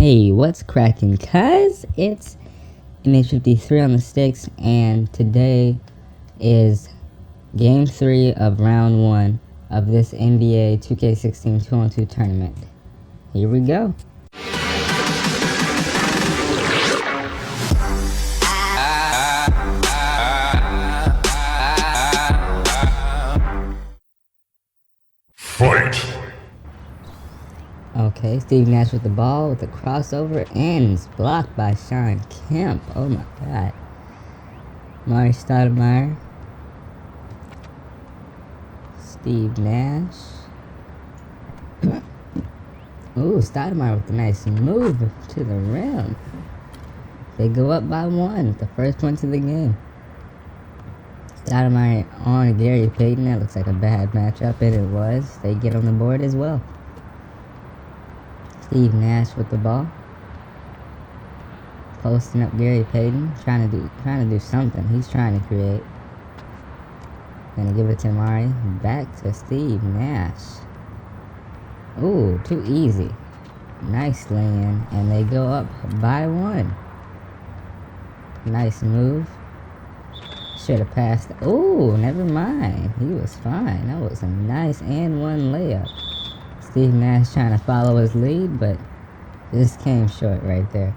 Hey, what's cracking? Cuz it's Nash53 on the sticks, and today is game 3 of round 1 of this NBA 2K16 2-on-2 tournament. Here we go. Fight! Okay, Steve Nash with the ball with the crossover, and it's blocked by Sean Kemp. Oh my god. Mari Stoudemire. Steve Nash. Ooh, Stoudemire with a nice move to the rim. They go up by 1 with the first points of the game. Stoudemire on Gary Payton. That looks like a bad matchup, and it was. They get on the board as well. Steve Nash with the ball. Posting up Gary Payton. Trying to do something. He's trying to create. Gonna give it to Mari. Back to Steve Nash. Ooh, too easy. Nice lay-in, and they go up by 1. Nice move. Should have passed. Ooh, never mind. He was fine. That was a nice and 1 layup. Steve Nash trying to follow his lead, but just came short right there.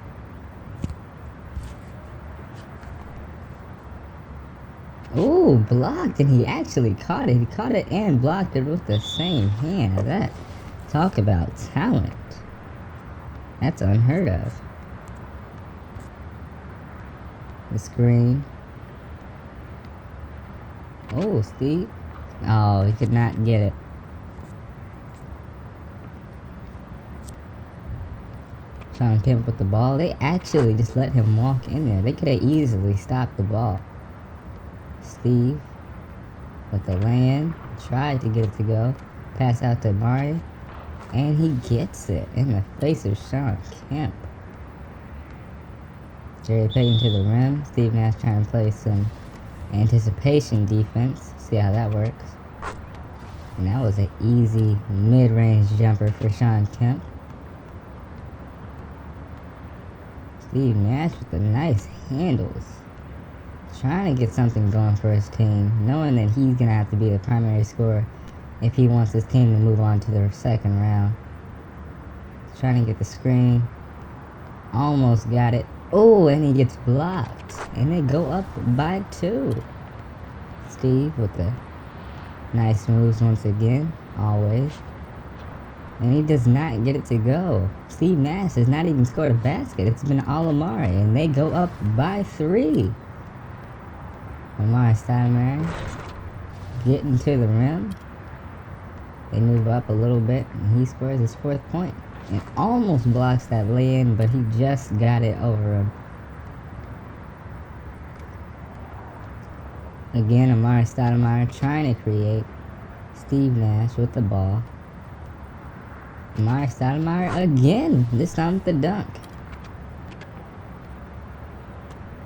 Ooh, blocked, and he actually caught it. He caught it and blocked it with the same hand. That, talk about talent. That's unheard of. The screen. Oh, Steve. Oh, he could not get it. Sean Kemp with the ball. They actually just let him walk in there. They could have easily stopped the ball. Steve with the land. Tried to get it to go. Pass out to Mari. And he gets it in the face of Sean Kemp. Jerry Payton to the rim. Steve Nash trying to play some anticipation defense. See how that works. And that was an easy mid-range jumper for Sean Kemp. Steve Nash with the nice handles. Trying to get something going for his team, knowing that he's going to have to be the primary scorer if he wants his team to move on to the second round. Trying to get the screen. Almost got it. Oh, and he gets blocked. And they go up by 2. Steve with the nice moves once again. Always. And he does not get it to go. Steve Nash has not even scored a basket. It's been all Amari. And they go up by 3. Amari Stoudemire getting to the rim. They move up a little bit. And he scores his 4th point. And almost blocks that lay-in, but he just got it over him. Again, Amari Stoudemire trying to create. Steve Nash with the ball. Amari Stoudemire again, this time with the dunk.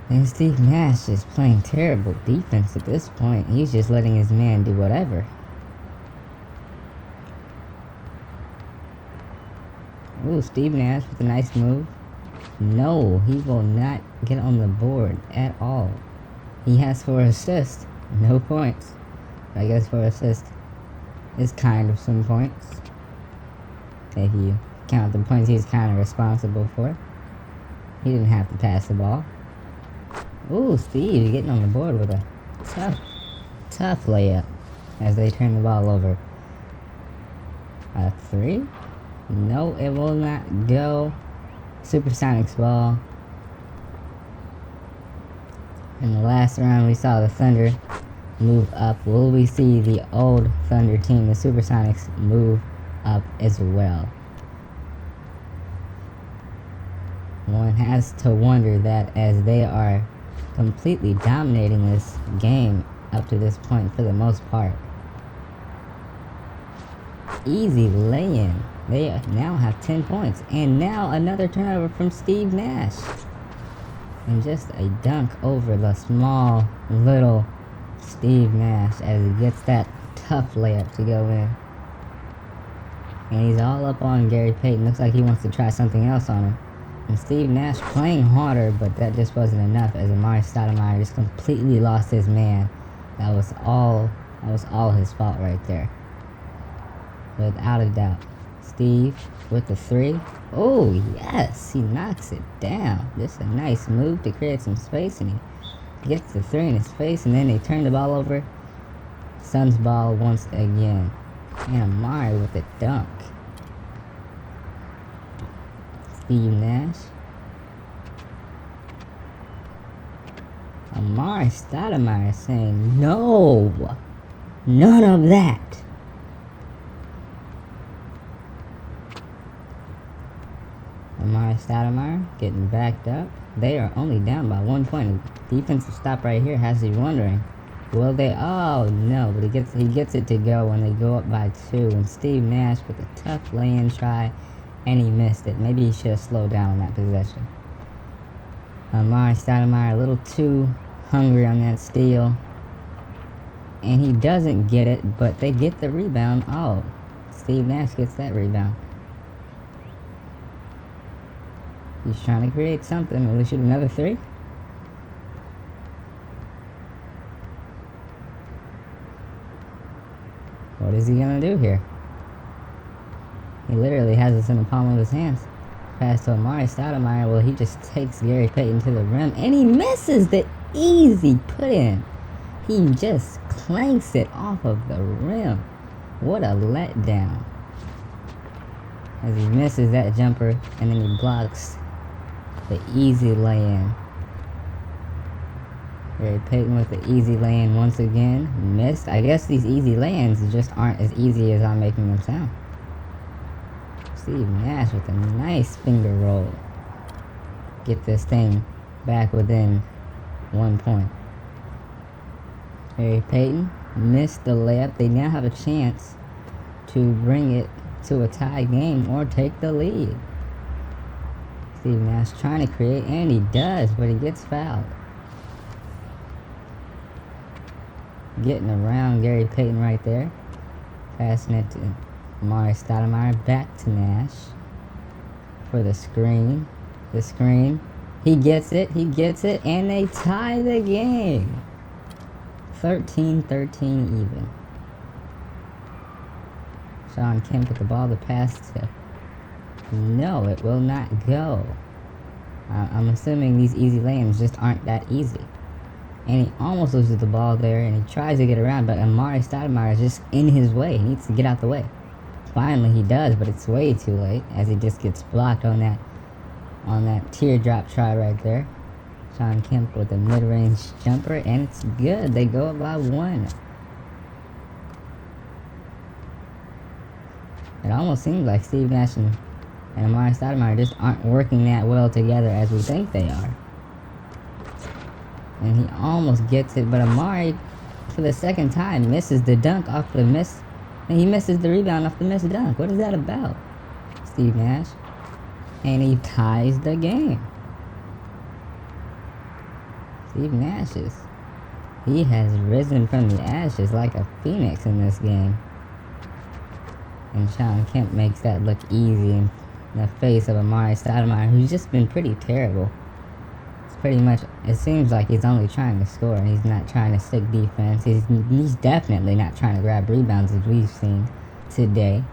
And Steve Nash is playing terrible defense at this point. He's just letting his man do whatever. Ooh, Steve Nash with a nice move. No, he will not get on the board at all. He has 4 assists, no points. I guess 4 assists is kind of some points. If you count the points he's kind of responsible for. He didn't have to pass the ball. Ooh, Steve getting on the board with a tough layup as they turn the ball over. A 3? No, it will not go. Supersonics ball. In the last round, we saw the Thunder move up. Will we see the old Thunder team, the Supersonics, move up as well? One has to wonder that, as they are completely dominating this game up to this point for the most part. Easy lay-in. They now have 10 points. And now another turnover from Steve Nash. And just a dunk over the small, little Steve Nash as he gets that tough layup to go in. And he's all up on Gary Payton. Looks like he wants to try something else on him. And Steve Nash playing harder, but that just wasn't enough as Amari Stoudemire just completely lost his man. That was all his fault right there. Without a doubt. Steve with the 3. Oh, yes, he knocks it down. Just a nice move to create some space, and he gets the 3 in his face, and then they turn the ball over. Suns ball once again. And Amari with the dunk. Steve Nash. Amari Stoudemire saying, no, none of that. Amari Stoudemire getting backed up. They are only down by 1 point. Defensive stop right here has you wondering, will they? Oh no, but he gets it to go when they go up by 2. And Steve Nash with a tough lay-in try, and he missed it. Maybe he should have slowed down on that possession. Amari Stoudemire a little too hungry on that steal, and he doesn't get it, but they get the rebound. Oh, Steve Nash gets that rebound. He's trying to create something. Will he shoot another 3? What is he gonna do here? He literally has this in the palm of his hands. Pass to Amari Stoudemire. Well, he just takes Gary Payton to the rim, and he misses the easy put in. He just clanks it off of the rim. What a letdown. As he misses that jumper, and then he blocks the easy lay-in. Gary Payton with the easy lay-in once again. Missed. I guess these easy lay-ins just aren't as easy as I'm making them sound. Steve Nash with a nice finger roll. Get this thing back within 1 point. Gary Payton missed the layup. They now have a chance to bring it to a tie game or take the lead. Steve Nash trying to create, and he does, but he gets fouled. Getting around Gary Payton right there. Passing it to Amari Stoudemire. Back to Nash for the screen. The screen. He gets it, and they tie the game. 13-13 even. Sean Kemp with the ball to pass to. No, it will not go. I'm assuming these easy lanes just aren't that easy. And he almost loses the ball there, and he tries to get around, but Amari Stoudemire is just in his way. He needs to get out the way. Finally he does, but it's way too late, as he just gets blocked on that teardrop try right there. Sean Kemp with a mid-range jumper, and it's good. They go up by 1. It almost seems like Steve Nash and Amari Stoudemire just aren't working that well together as we think they are. And he almost gets it, but Amari, for the second time, misses the dunk off the miss. And he misses the rebound off the missed dunk. What is that about? Steve Nash. And he ties the game. Steve Nash he has risen from the ashes like a phoenix in this game. And Sean Kemp makes that look easy in the face of Amari Stoudemire, who's just been pretty terrible. It's pretty much, it seems like he's only trying to score, and he's not trying to stick defense. He's definitely not trying to grab rebounds as we've seen today.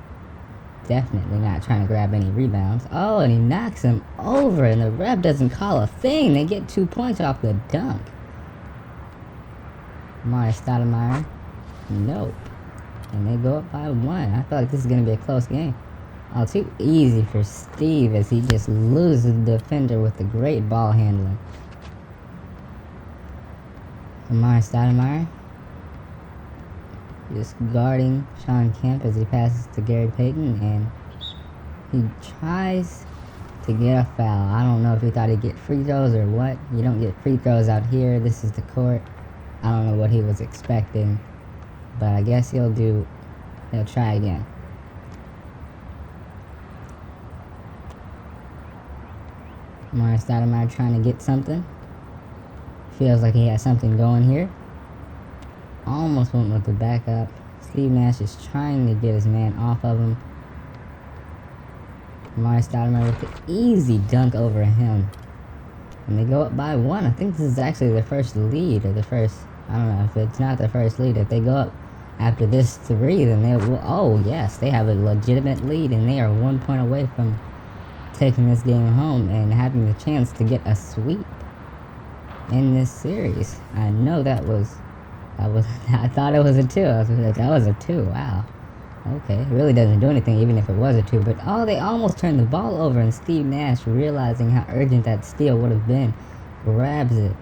Definitely not trying to grab any rebounds. Oh, and he knocks him over, and the ref doesn't call a thing. They get 2 points off the dunk. Amari Stoudemire, nope. And they go up by 1. I feel like this is going to be a close game. Oh, too easy for Steve as he just loses the defender with the great ball handling. Amari Stoudemire just guarding Sean Kemp as he passes to Gary Payton, and he tries to get a foul. I don't know if he thought he'd get free throws or what. You don't get free throws out here. This is the court. I don't know what he was expecting, but I guess he'll try again. Amari Stoudemire trying to get something. Feels like he has something going here. Almost went with the backup. Steve Nash is trying to get his man off of him. Amari Stoudemire with the easy dunk over him. And they go up by 1. I think this is actually their first lead, or the first, I don't know, if it's not their first lead. If they go up after this 3, then they will, oh yes, they have a legitimate lead, and they are 1 point away from taking this game home and having the chance to get a sweep in this series. I know that was, I thought it was a 2. I was like, that was a 2, wow. Okay, it really doesn't do anything even if it was a 2, but oh, they almost turned the ball over, and Steve Nash, realizing how urgent that steal would have been, grabs it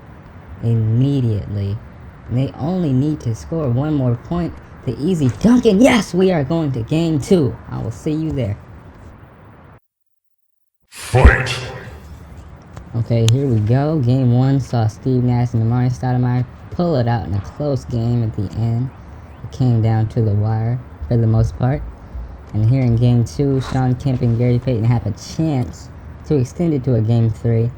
immediately. And they only need to score 1 more point. The easy dunk, and yes, we are going to game 2. I will see you there. Fight! Okay, here we go. Game 1 saw Steve Nash and Amari Stoudemire pull it out in a close game at the end. It came down to the wire for the most part. And here in Game 2, Shawn Kemp and Gary Payton have a chance to extend it to a Game 3.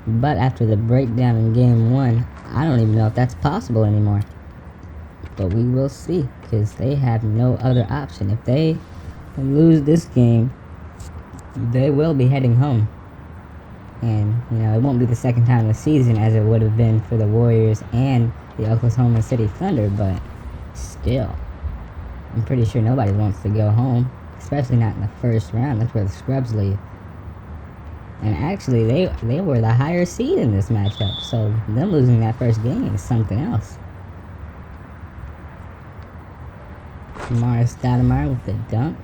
But after the breakdown in Game 1, I don't even know if that's possible anymore. But we will see, because they have no other option. If they lose this game, they will be heading home. And, you know, it won't be the second time this season as it would have been for the Warriors and the Oklahoma City Thunder, but still, I'm pretty sure nobody wants to go home, especially not in the first round. That's where the scrubs leave. And actually, they were the higher seed in this matchup, so them losing that first game is something else. Amari Stoudemire with the dunk.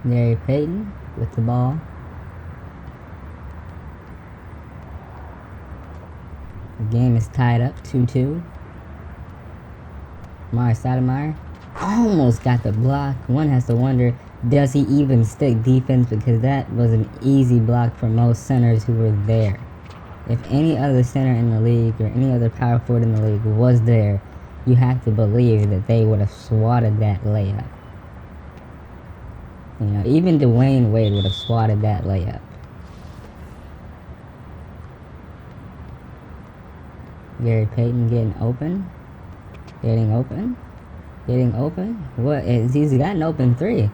Gary Payton with the ball. The game is tied up 2-2. Amari Stoudemire almost got the block. One has to wonder, does he even stick defense? Because that was an easy block for most centers who were there. If any other center in the league or any other power forward in the league was there, you have to believe that they would have swatted that layup. You know, even Dwayne Wade would have swatted that layup. Gary Payton getting open. What? He's got an open 3.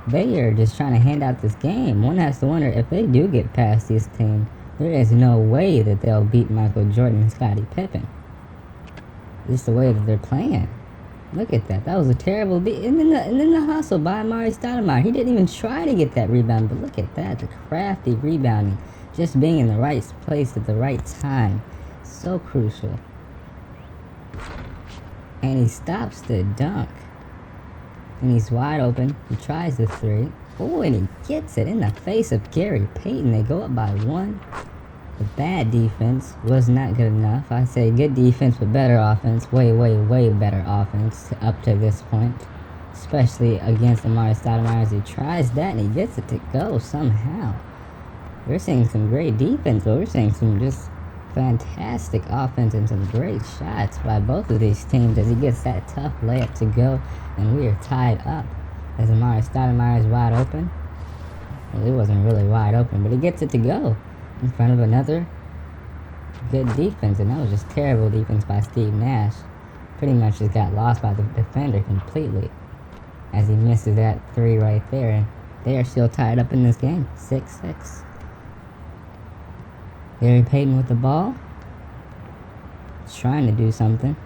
They are just trying to hand out this game. One has to wonder, if they do get past this team, there is no way that they'll beat Michael Jordan and Scottie Pippen. Just the way that they're playing. Look at that. That was a terrible and then the hustle by Amari Stoudemire. He didn't even try to get that rebound, but look at that. The crafty rebounding. Just being in the right place at the right time. So crucial. And he stops the dunk. And he's wide open. He tries the 3. Oh, and he gets it in the face of Gary Payton. They go up by 1. The bad defense was not good enough. I say good defense but better offense. Way, way, way better offense up to this point. Especially against Amari Stoudemire as he tries that and he gets it to go somehow. We're seeing some great defense, but we're seeing some just fantastic offense and some great shots by both of these teams as he gets that tough layup to go, and we are tied up as Amari Stoudemire is wide open. Well, he wasn't really wide open, but he gets it to go in front of another good defense, and that was just terrible defense by Steve Nash. Pretty much just got lost by the defender completely as he misses that 3 right there, and they are still tied up in this game, 6-6. Gary Payton with the ball. He's trying to do something.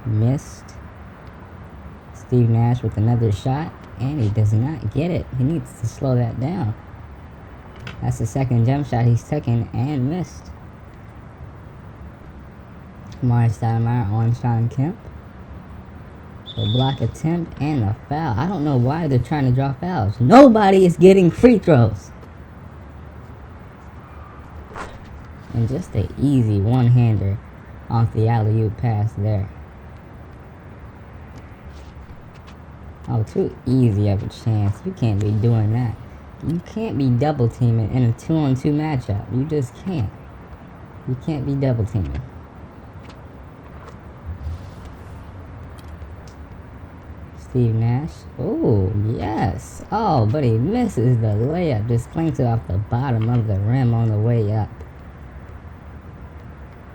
Missed. Steve Nash with another shot, and he does not get it. He needs to slow that down. That's the second jump shot he's taken and missed. Amari Stoudemire on Shawn Kemp. The block attempt and the foul. I don't know why they're trying to draw fouls. Nobody is getting free throws. And just an easy one-hander off the alley-oop pass there. Oh, too easy of a chance. You can't be doing that. You can't be double teaming in a 2-on-2 matchup. You just can't. You can't be double teaming. Steve Nash. Oh, yes. Oh, but he misses the layup. Just clinks it off the bottom of the rim on the way up.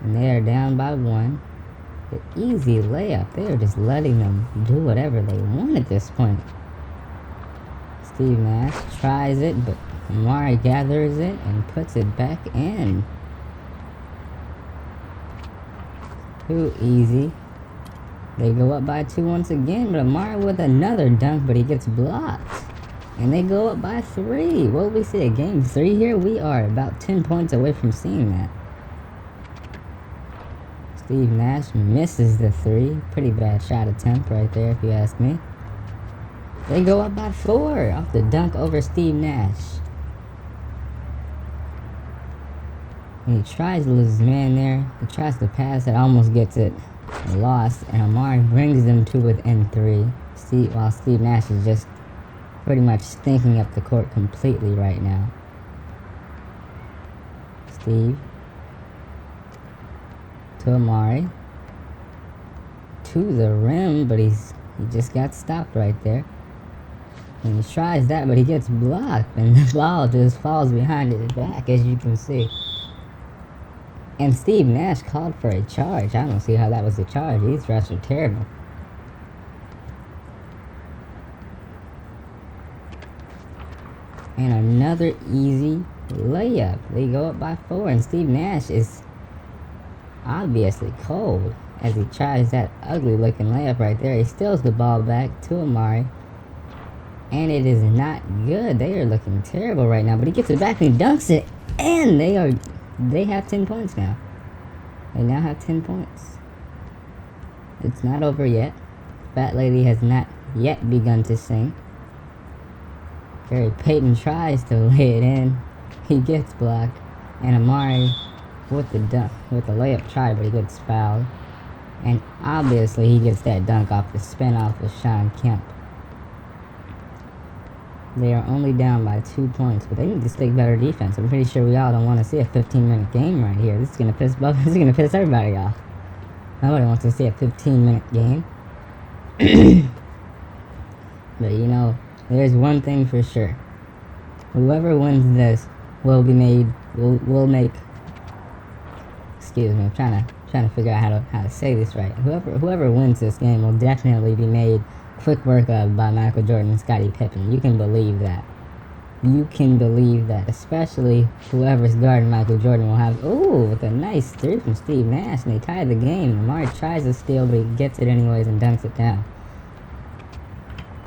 And they are down by 1. The easy layup. They are just letting them do whatever they want at this point. Steve Nash tries it, but Amari gathers it and puts it back in. Too easy. They go up by 2 once again, but Amari with another dunk, but he gets blocked. And they go up by 3. What will we see at game 3 here? We are about 10 points away from seeing that. Steve Nash misses the 3. Pretty bad shot attempt right there, if you ask me. They go up by 4 off the dunk over Steve Nash. And he tries to lose his man there. He tries to pass it, almost gets it lost. And Amari brings them to within 3. While Steve Nash is just pretty much stinking up the court completely right now. Steve. To Amari. To the rim, but he just got stopped right there. And he tries that, but he gets blocked, and the ball just falls behind his back, as you can see. And Steve Nash called for a charge. I don't see how that was a charge. These refs are terrible. And another easy layup. They go up by 4, and Steve Nash is obviously cold as he tries that ugly looking layup right there. He steals the ball back to Amari. And it is not good. They are looking terrible right now. But he gets it back and he dunks it. And they have 10 points now. They now have 10 points. It's not over yet. Fat Lady has not yet begun to sing. Gary Payton tries to lay it in. He gets blocked. And Amari with the layup try, but he gets fouled. And obviously he gets that dunk off the spin off of Sean Kemp. They are only down by 2 points, but they need to stick better defense. I'm pretty sure we all don't want to see a 15-minute game right here. This is gonna piss everybody off. Nobody wants to see a 15-minute game. But you know, there's one thing for sure. Whoever wins this will make. Excuse me, I'm trying to figure out how to say this right. Whoever wins this game will definitely be made quick work of by Michael Jordan and Scottie Pippen. You can believe that. You can believe that. Especially whoever's guarding Michael Jordan will have... Ooh, with a nice 3 from Steve Nash. And they tie the game. Amari tries to steal, but he gets it anyways and dunks it down.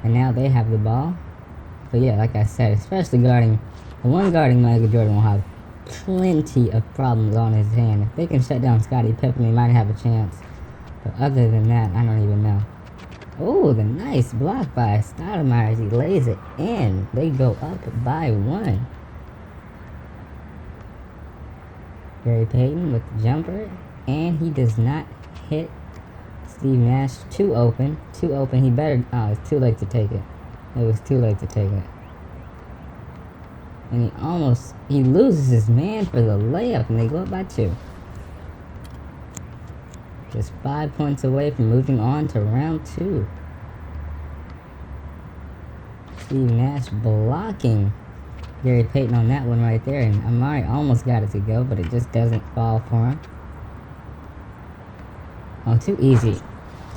And now they have the ball. But yeah, like I said, especially the one guarding Michael Jordan will have plenty of problems on his hand. If they can shut down Scottie Pippen, they might have a chance. But other than that, I don't even know. Oh, the nice block by Stoudemire as he lays it in. They go up by 1. Gary Payton with the jumper. And he does not hit Steve Nash. Too open. He better... Oh, it's too late to take it. It was too late to take it. And he loses his man for the layup, and they go up by 2. Just 5 points away from moving on to round 2. Steve Nash blocking Gary Payton on that one right there. And Amari almost got it to go, but it just doesn't fall for him. Oh, too easy.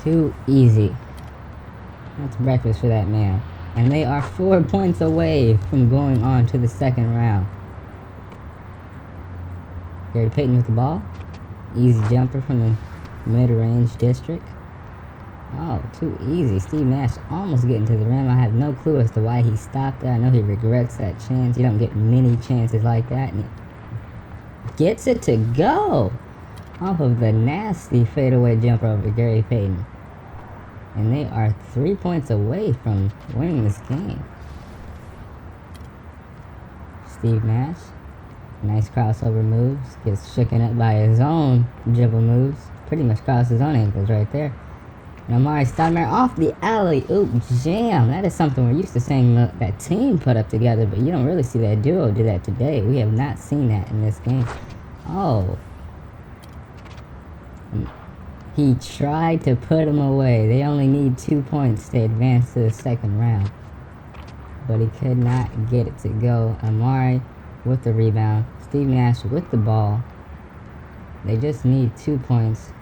Too easy. That's breakfast for that man. And they are 4 points away from going on to the second round. Gary Payton with the ball. Easy jumper from the mid-range district. Oh, too easy. Steve Nash almost getting to the rim. I have no clue as to why he stopped there. I know he regrets that chance. You don't get many chances like that. And he gets it to go off of the nasty fadeaway jumper over Gary Payton. And they are 3 points away from winning this game. Steve Nash. Nice crossover moves. Gets shooken up by his own dribble moves. Pretty much crossed his own ankles right there. And Amari Stoudemire off the alley-oop jam. That is something we're used to seeing that team put up together, but you don't really see that duo do that today. We have not seen that in this game. Oh. He tried to put him away. They only need 2 points to advance to the second round. But he could not get it to go. Amari with the rebound. Steve Nash with the ball. They just need 2 points.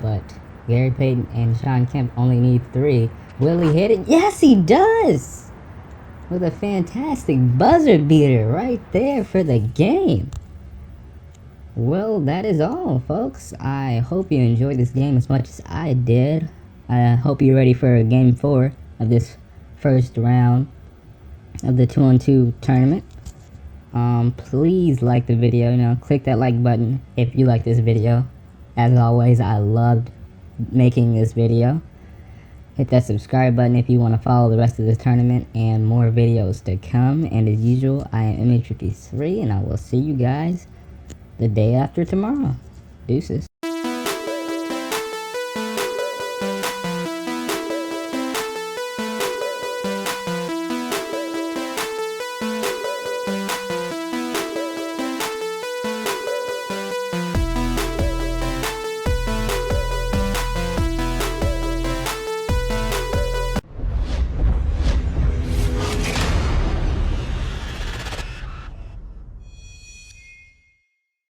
But Gary Payton and Sean Kemp only need 3. Will he hit it? Yes, he does! with a fantastic buzzer beater right there for the game. Well, that is all, folks. I hope you enjoyed this game as much as I did. I hope you're ready for game 4 of this first round of the 2-on-2 tournament. Please like the video, click that like button if you like this video. As always, I loved making this video. Hit that subscribe button if you want to follow the rest of this tournament and more videos to come. And as usual, I am R1G3, and I will see you guys the day after tomorrow. Deuces.